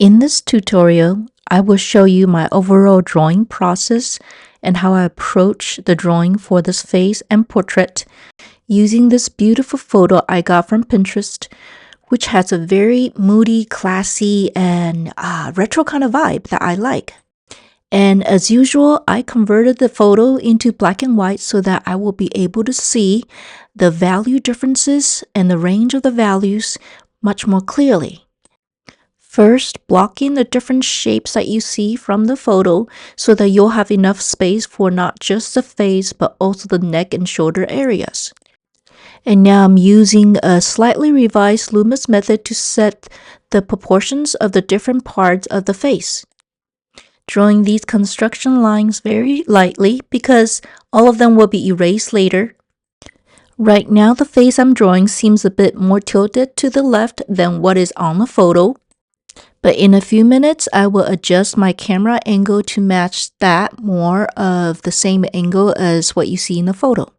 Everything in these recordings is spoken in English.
In this tutorial, I will show you my overall drawing process and how I approach the drawing for this face and portrait using this beautiful photo I got from Pinterest, which has a very moody, classy, and retro kind of vibe that I like. And as usual, I converted the photo into black and white so that I will be able to see the value differences and the range of the values much more clearly. First, block in the different shapes that you see from the photo so that you'll have enough space for not just the face but also the neck and shoulder areas. And now I'm using a slightly revised Loomis method to set the proportions of the different parts of the face. Drawing these construction lines very lightly because all of them will be erased later. Right now the face I'm drawing seems a bit more tilted to the left than what is on the photo. But in a few minutes, I will adjust my camera angle to match that more of the same angle as what you see in the photo.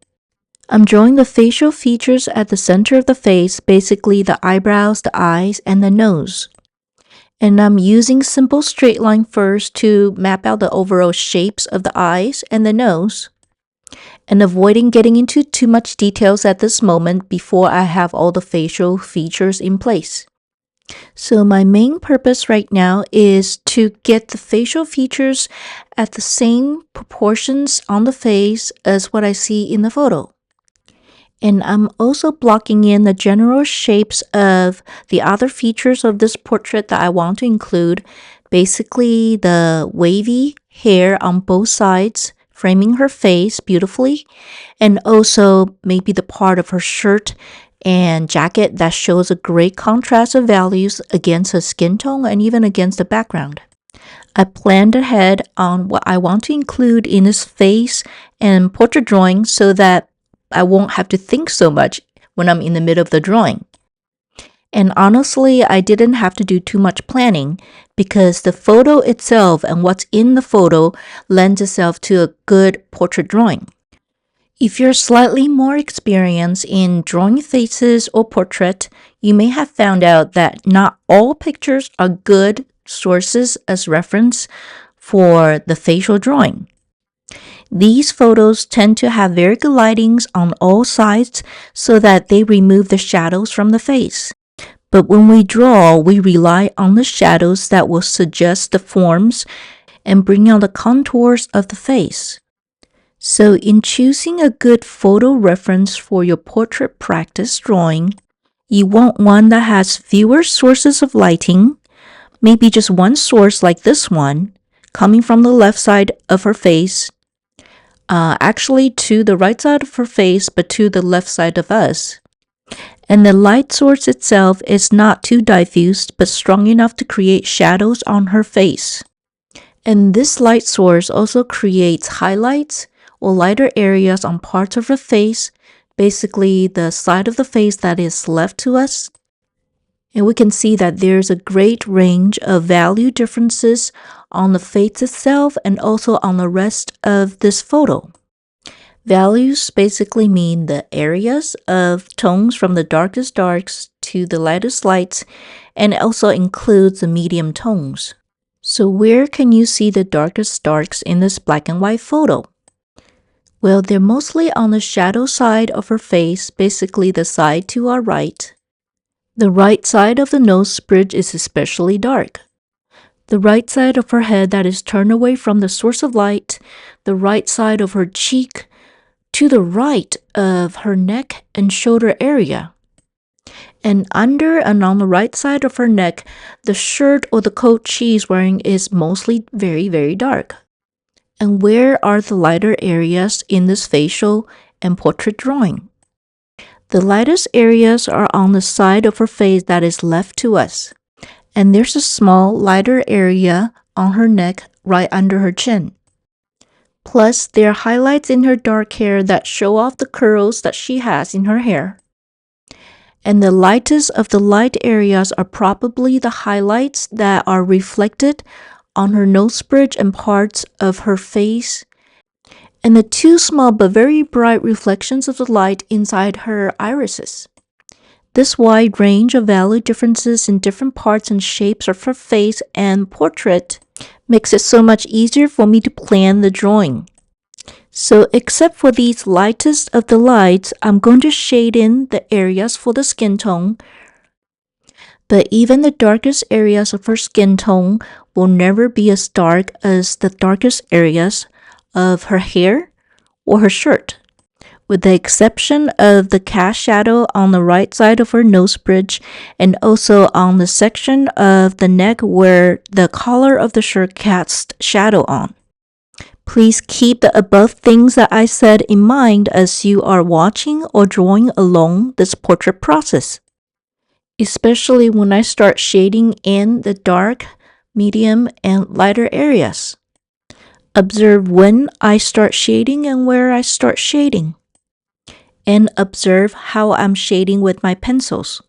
I'm drawing the facial features at the center of the face, basically the eyebrows, the eyes, and the nose. And I'm using simple straight line first to map out the overall shapes of the eyes and the nose, and avoiding getting into too much details at this moment before I have all the facial features in place. So my main purpose right now is to get the facial features at the same proportions on the face as what I see in the photo. And I'm also blocking in the general shapes of the other features of this portrait that I want to include, basically the wavy hair on both sides, framing her face beautifully, and also maybe the part of her shirt and jacket that shows a great contrast of values against her skin tone and even against the background. I planned ahead on what I want to include in this face and portrait drawing so that I won't have to think so much when I'm in the middle of the drawing. And honestly, I didn't have to do too much planning because the photo itself and what's in the photo lends itself to a good portrait drawing. If you're slightly more experienced in drawing faces or portrait, you may have found out that not all pictures are good sources as reference for the facial drawing. These photos tend to have very good lightings on all sides so that they remove the shadows from the face. But when we draw, we rely on the shadows that will suggest the forms and bring out the contours of the face. So in choosing a good photo reference for your portrait practice drawing, you want one that has fewer sources of lighting, maybe just one source like this one, coming from the left side of her face, actually to the right side of her face, but to the left side of us. And the light source itself is not too diffused, but strong enough to create shadows on her face. And this light source also creates highlights or lighter areas on parts of her face, basically the side of the face that is left to us. And we can see that there's a great range of value differences on the face itself and also on the rest of this photo. Values basically mean the areas of tones from the darkest darks to the lightest lights, and also includes the medium tones. So where can you see the darkest darks in this black and white photo? Well, they're mostly on the shadow side of her face, basically the side to our right. The right side of the nose bridge is especially dark. The right side of her head that is turned away from the source of light, the right side of her cheek, to the right of her neck and shoulder area. And under and on the right side of her neck, the shirt or the coat she's wearing is mostly very, very dark. And where are the lighter areas in this facial and portrait drawing? The lightest areas are on the side of her face that is left to us. And there's a small lighter area on her neck right under her chin. Plus, there are highlights in her dark hair that show off the curls that she has in her hair. And the lightest of the light areas are probably the highlights that are reflected on her nose bridge and parts of her face, and the two small but very bright reflections of the light inside her irises. This wide range of value differences in different parts and shapes of her face and portrait makes it so much easier for me to plan the drawing. So except for these lightest of the lights, I'm going to shade in the areas for the skin tone, but even the darkest areas of her skin tone will never be as dark as the darkest areas of her hair or her shirt. With the exception of the cast shadow on the right side of her nose bridge and also on the section of the neck where the collar of the shirt casts shadow on. Please keep the above things that I said in mind as you are watching or drawing along this portrait process, especially when I start shading in the dark, medium, and lighter areas. Observe when I start shading and where I start shading. And observe how I'm shading with my pencils.